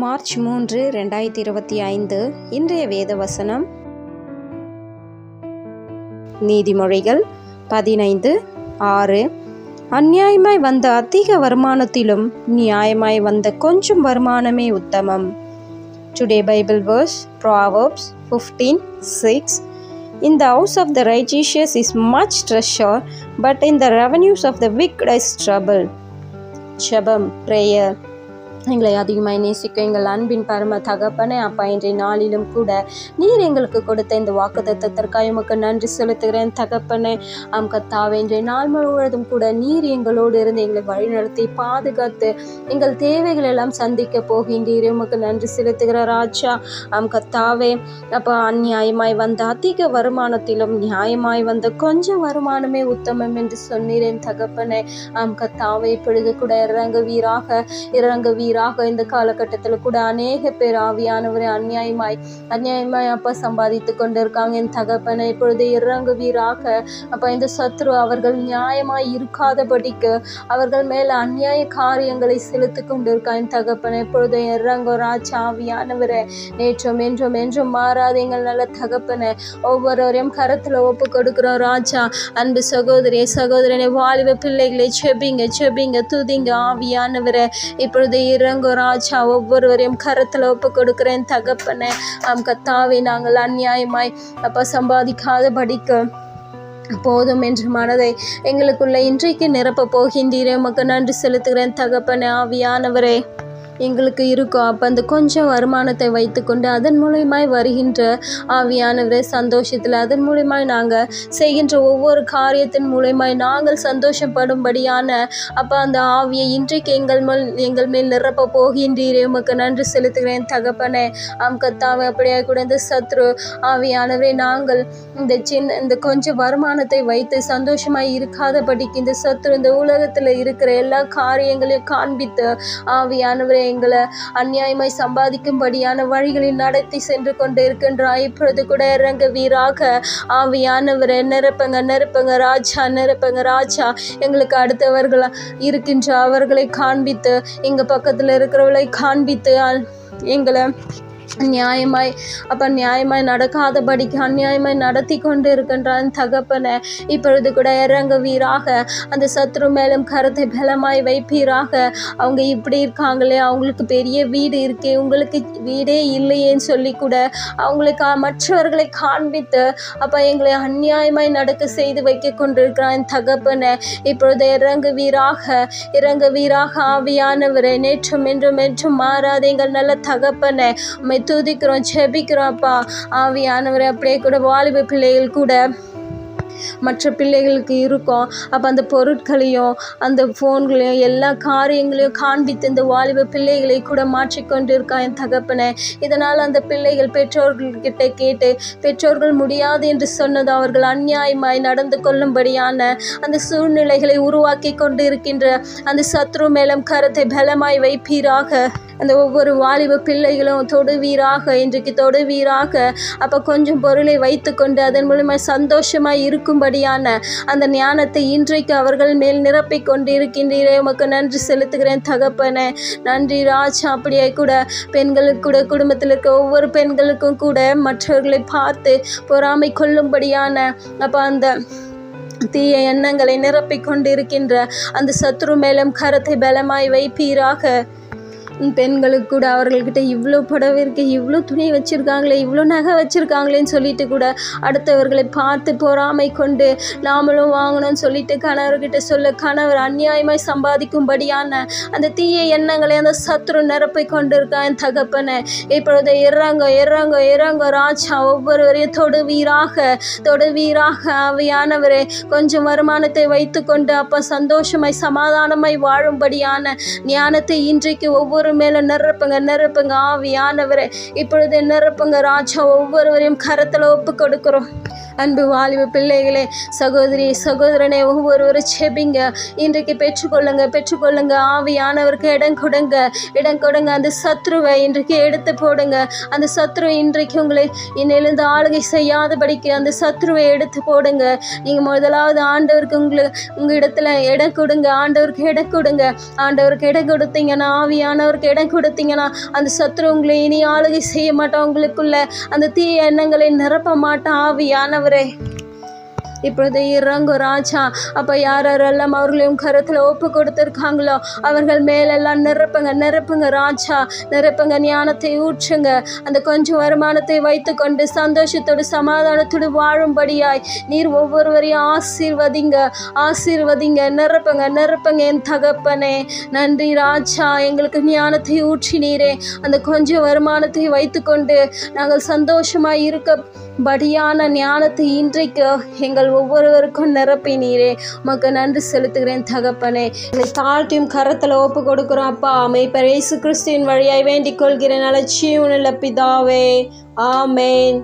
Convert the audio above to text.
March 3, 2025 இன்றைய வேத வசனம் நீதிமொழிகள் 15:6. அநியாயமாய் வந்த அதிக வருமானத்திலும் நியாயமாய் வந்த கொஞ்சம் வருமானமே உத்தமம். Today Bible verse Proverbs 15:6. In the house of the righteous is much treasure, but in the revenues of the wicked is trouble. ஜெபம், prayer. எங்களை அதிகமாக நேசிக்க எங்கள் அன்பின் பரம தகப்பனே, அப்பா, இன்றைய நாளிலும் கூட நீர் எங்களுக்கு கொடுத்த இந்த வாக்குத்தத்தத்திற்காக உமக்கு நன்றி செலுத்துகிறேன் தகப்பனே. கர்த்தாவே, இன்றைய நாள் முழுவதும் கூட நீர் எங்களோடு இருந்து எங்களை வழிநடத்தி பாதுகாத்து எங்கள் தேவைகள் எல்லாம் சந்திக்க போகின்றீர். உமக்கு நன்றி செலுத்துகிற ராஜா. கர்த்தாவே, அப்பா, அநியாயமாய் வந்த அதிக வருமானத்திலும் நியாயமாய் வந்த கொஞ்சம் வருமானமே உத்தமம் என்று சொன்னீரேன் தகப்பனே. கர்த்தாவே, இப்பொழுது கூட இறங்குவீராக இந்த காலகட்டத்தில் கூட அநேக பேர் ஆவியானவரை அநியாயமாய் அப்பா சம்பாதித்து கொண்டிருக்காங்க என் தகப்பனை. இப்பொழுது இறங்குவீராக அப்பா. இந்த சத்ரு அவர்கள் நியாயமாய் இருக்காதபடிக்கு அவர்கள் மேல அநியாய காரியங்களை செலுத்தி கொண்டிருக்கான் என் தகப்பனை. இப்பொழுது இறங்கு ராஜா. ஆவியானவரை நேற்றும் என்றும் மாறாத எங்கள் நல்ல தகப்பனை ஒவ்வொருவரையும் கரத்துல ஒப்பு கொடுக்கிறோம் ராஜா. அன்பு சகோதரனை வாலிப பிள்ளைகளை செபிங்க துதிங்க ஆவியானவரை. இப்பொழுது இறங்கு ராஜா. ஒவ்வொருவரையும் கரத்தில் ஒப்பு கொடுக்கிறேன் தகப்பனே. கர்த்தாவே, நாங்கள் அநியாயமாய் அப்பா சம்பாதிக்காதபடிக்கு போதும் என்ற மனதை எங்களுக்குள்ள இன்றைக்கு நிரப்ப போகின்றீரே. உமக்கு நன்றி செலுத்துகிறேன் தகப்பனே. ஆவியானவரே, எங்களுக்கு இருக்கும் அப்போ அந்த கொஞ்சம் வருமானத்தை வைத்துக்கொண்டு அதன் மூலியமாய் வருகின்ற ஆவியானவரே சந்தோஷத்தில், அதன் மூலியமாய் நாங்கள் செய்கின்ற ஒவ்வொரு காரியத்தின் மூலியமாய் நாங்கள் சந்தோஷப்படும்படியான அப்போ அந்த ஆவியை இன்றைக்கு எங்கள் மேல் நிரப்ப போகின்றீரே. உமக்கு நன்றி செலுத்துகிறேன் தகப்பனே. கர்த்தாவே, அப்படியே கூட இந்த சத்ரு ஆவியானவரே, நாங்கள் இந்த கொஞ்சம் வருமானத்தை வைத்து சந்தோஷமாய் இருக்காதபடிக்கு இந்த சத்ரு இந்த உலகத்தில் இருக்கிற எல்லா காரியங்களையும் காண்பித்து ஆவியானவரே எங்களை அநியாயமாய் சம்பாதிக்கும்படியான வழிகளில் நடத்தி சென்று கொண்டு இருக்கின்றாய். இப்பொழுது கூட இறங்குவீராக ஆவியானவரை. நிரப்புங்க ராஜா. எங்களுக்கு அடுத்தவர்கள் இருக்கின்ற அவர்களை காண்பித்து, எங்க பக்கத்துல இருக்கிறவர்களை காண்பித்து எங்களை நியாயமாய் நடக்காதபடிக்கு அநியாயமாய் நடத்தி கொண்டு இருக்கின்றான் தகப்பனை. இப்பொழுது கூட இறங்குவீராக. அந்த சத்ரு மேலும் கரத்தை பலமாய் வைப்பீராக. அவங்க இப்படி இருக்காங்களே, அவங்களுக்கு பெரிய வீடு இருக்கே, உங்களுக்கு வீடே இல்லையேன்னு சொல்லி கூட அவங்களுக்கு மற்றவர்களை காண்பித்து அப்போ எங்களை அநியாயமாய் நடக்க செய்து வைக்க கொண்டிருக்கிறான் தகப்பனை. இப்பொழுது இறங்குவீராக ஆவியானவரை. நேற்றும் என்றும் மாறாத எங்கள் நல்ல தகப்பனை துதிக்கிறோம், ஜெபிக்கிறோம் அப்பா. ஆவியானவரை அப்படியே கூட வாலிப பிள்ளைகள் கூட மற்ற பிள்ளைகளுக்கு இருக்கும் அப்போ அந்த பொருட்களையும் அந்த ஃபோன்களையும் எல்லா காரியங்களையும் காண்பித்து இந்த வாலிப பிள்ளைகளை கூட மாற்றிக்கொண்டு இருக்கா என் தகப்பனை. இதனால் அந்த பிள்ளைகள் பெற்றோர்கள்கிட்ட கேட்டு பெற்றோர்கள் முடியாது என்று சொன்னது அவர்கள் அநியாயமாய் நடந்து கொள்ளும்படியான அந்த சூழ்நிலைகளை உருவாக்கி கொண்டு இருக்கின்ற அந்த சத்ரு மேலும் கரத்தை பலமாய் வைப்பீராக. அந்த ஒவ்வொரு வாலிப பிள்ளைகளும் இன்றைக்கு தொடுவீராக. அப்போ கொஞ்சம் பொருளை வைத்துக்கொண்டு அதன் மூலமாக சந்தோஷமாய் இருக்கும்படியான அந்த ஞானத்தை இன்றைக்கு அவர்கள் மேல் நிரப்பி கொண்டு இருக்கின்றீரே. உமக்கு நன்றி செலுத்துகிறேன் தகப்பனே. நன்றி ராஜா. அப்படியே கூட பெண்களுக்கு கூட, குடும்பத்தில் இருக்க ஒவ்வொரு பெண்களுக்கும் கூட மற்றவர்களை பார்த்து பொறாமை கொள்ளும்படியான அப்போ அந்த தீய எண்ணங்களை நிரப்பிக் கொண்டு இருக்கின்ற அந்த சத்ரு மேலும் கரத்தை பலமாய் வைப்பீராக. பெண்களுக்கு கூட அவர்கள்கிட்ட இவ்வளோ புடவை இருக்கு, இவ்வளோ துணி வச்சுருக்காங்களே, இவ்வளோ நகை வச்சுருக்காங்களேன்னு சொல்லிட்டு கூட அடுத்தவர்களை பார்த்து பொறாமை கொண்டு நாமளும் வாங்கணும்னு சொல்லிட்டு கணவர்கிட்ட சொல்ல கணவர் அநியாயமாய் சம்பாதிக்கும்படியான அந்த தீய எண்ணங்களை அந்த சத்ரு நிரப்பை கொண்டு இருக்கான் தகப்பனை. இப்பொழுது இறங்க ராஜா. ஒவ்வொருவரையும் தொடுவீராக ஆவியானவரே. கொஞ்சம் வருமானத்தை வைத்து கொண்டு அப்போ சந்தோஷமாய் சமாதானமாய் வாழும்படியான ஞானத்தை இன்றைக்கு ஒவ்வொரு மேல நிரப்புங்க ஆவியானவரே. இப்பொழுது நிரப்புங்க ராஜா. ஒவ்வொருவரையும் கரத்துல ஒப்பு கொடுக்கிறோம். அன்பு வாலிப பிள்ளைகளே, சகோதரி சகோதரனே, ஒவ்வொருவரும் செபிங்க. இன்றைக்கு பெற்றுக்கொள்ளுங்க. ஆவியானவருக்கு இடம் கொடுங்க. அந்த சத்ருவை இன்றைக்கு எடுத்து போடுங்க. அந்த சத்ரு இன்றைக்கு உங்களை இன்னிலிருந்து ஆளுகை செய்யாதபடிக்கு அந்த சத்ருவை எடுத்து போடுங்க. நீங்கள் முதலாவது ஆண்டவருக்கு உங்கள் இடத்துல இடம் கொடுங்க. ஆண்டவருக்கு இடம் கொடுத்தீங்கன்னா, ஆவியானவருக்கு இடம் கொடுத்தீங்கன்னா, அந்த சத்ரு உங்களை இனி ஆளுகை செய்ய மாட்டான். உங்களுக்குள்ள அந்த தீய எண்ணங்களை நிரப்ப மாட்டான். ஆவியானவரே இப்பொழுது இறங்கு ராஜா. அப்போ யாரெல்லாம் அவர்களையும் கருத்தில் ஒப்பு கொடுத்துருக்காங்களோ அவர்கள் மேலெல்லாம் நிரப்புங்க ராஜா. ஞானத்தை ஊற்றுங்க. அந்த கொஞ்சம் வருமானத்தை வைத்து கொண்டு சந்தோஷத்தோடு சமாதானத்தோடு வாழும்படியாய் நீர் ஒவ்வொருவரையும் ஆசீர்வதிங்க. நிரப்புங்க என் தகப்பனே. நன்றி ராஜா, எங்களுக்கு ஞானத்தை ஊற்றினீரே. அந்த கொஞ்சம் வருமானத்தை வைத்து கொண்டு நாங்கள் சந்தோஷமாய் இருக்கபடியான ஞானத்தை இன்றைக்கு எங்கள் ஒவ்வொருவருக்கும் நிரப்பினீரே. உமக்கு நன்றி செலுத்துகிறேன் தகப்பனே. எங்களை தாழ்த்தியும் கரத்தில் ஒப்பு கொடுக்குறோம் அப்பா. மேய்ப்பர் இயேசு கிறிஸ்துவின் வழியாய் வேண்டிக் கொள்கிறேன். அலட்சியம் உள்ள பிதாவே, ஆமேன்.